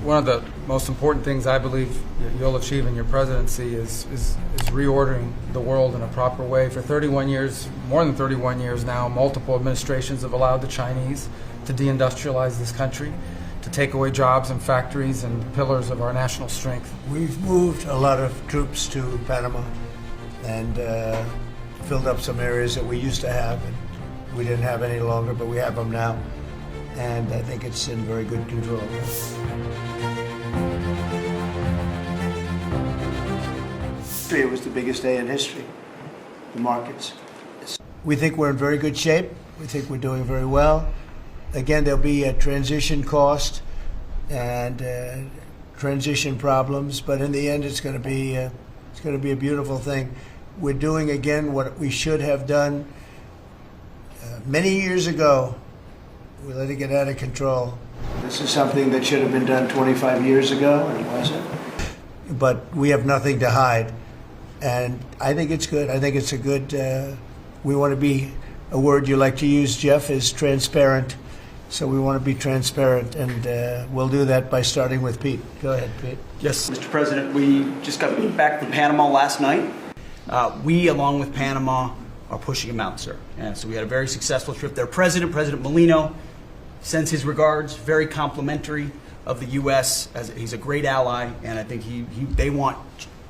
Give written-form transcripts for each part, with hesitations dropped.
One of the most important things I believe you'll achieve in your presidency is reordering the world in a proper way. For 31 years, more than 31 years now, multiple administrations have allowed the Chinese to deindustrialize this country, to take away jobs and factories and pillars of our national strength. We've moved a lot of troops to Panama and filled up some areas that we used to have and we didn't have any longer, but we have them now. And I think it's in very good control. It was the biggest day in history, the markets. We think we're in very good shape. We think we're doing very well. Again, there'll be a transition cost and transition problems, but in the end, it's going to be a beautiful thing. We're doing again what we should have done many years ago. We let it get out of control. This is something that should have been done 25 years ago, and it wasn't. But we have nothing to hide, and I think it's good. I think it's a good. We want to be. A word you like to use, Jeff, is transparent. So we want to be transparent, and we'll do that by starting with Pete. Go ahead, Pete. Yes, Mr. President, we just got back from Panama last night. We, along with Panama, are pushing him out, sir. And so we had a very successful trip there. President Molino sends his regards, very complimentary of the U.S. as he's a great ally, and I think they want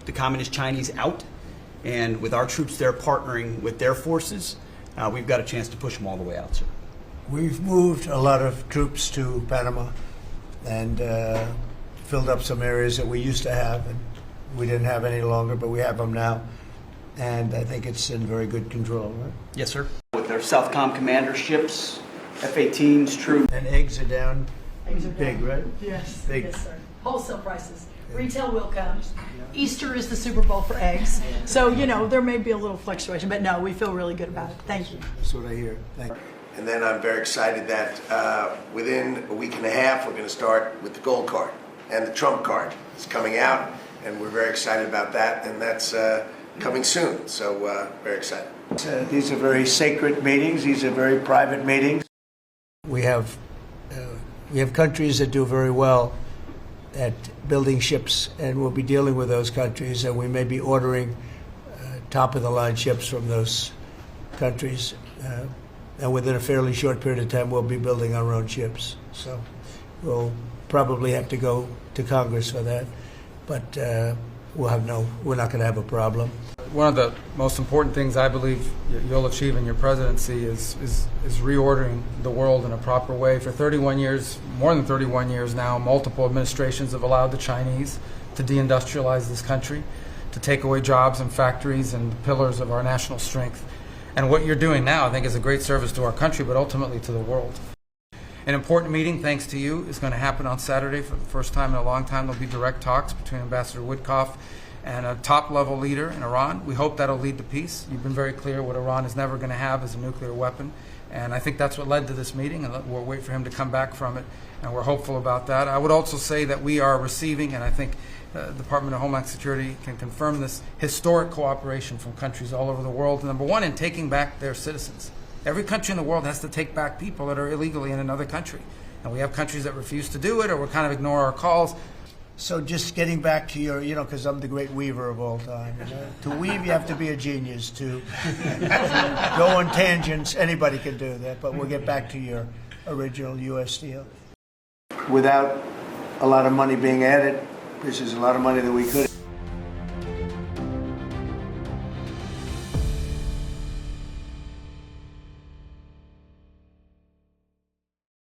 the Communist Chinese out. And with our troops there partnering with their forces, we've got a chance to push them all the way out, sir. We've moved a lot of troops to Panama and filled up some areas that we used to have and we didn't have any longer, but we have them now. And I think it's in very good control, right? Yes, sir. With their Southcom commander ships, F-18s, troops. And eggs are down. Eggs are big, down. right? Yes, big. Yes, sir. Wholesale prices. Retail will come. Easter is the Super Bowl for eggs. So, there may be a little fluctuation, but no, we feel really good about it. Thank you. That's what I hear. Thank you. And then I'm very excited that within a week and a half, we're going to start with the gold card and the Trump card. It's coming out, and we're very excited about that, and that's coming soon. So very excited. These are very sacred meetings. These are very private meetings. We have countries that do very well at building ships, and we'll be dealing with those countries, and we may be ordering top-of-the-line ships from those countries. And within a fairly short period of time, we'll be building our own ships. So we'll probably have to go to Congress for that, but we're not going to have a problem. One of the most important things I believe you'll achieve in your presidency is reordering the world in a proper way. For 31 years, more than 31 years now, multiple administrations have allowed the Chinese to deindustrialize this country, to take away jobs and factories and pillars of our national strength. And what you're doing now, I think, is a great service to our country, but ultimately to the world. An important meeting, thanks to you, is going to happen on Saturday for the first time in a long time. There'll be direct talks between Ambassador Witkoff and a top-level leader in Iran. We hope that'll lead to peace. You've been very clear what Iran is never going to have is a nuclear weapon. And I think that's what led to this meeting, and we'll wait for him to come back from it, and we're hopeful about that. I would also say that we are receiving, and I think the Department of Homeland Security can confirm this, historic cooperation from countries all over the world. Number one, in taking back their citizens. Every country in the world has to take back people that are illegally in another country. And we have countries that refuse to do it or will kind of ignore our calls. So just getting back to your, because I'm the great weaver of all time. To weave, you have to be a genius. To go on tangents, anybody can do that. But we'll get back to your original U.S. deal. Without a lot of money being added, this is a lot of money that we could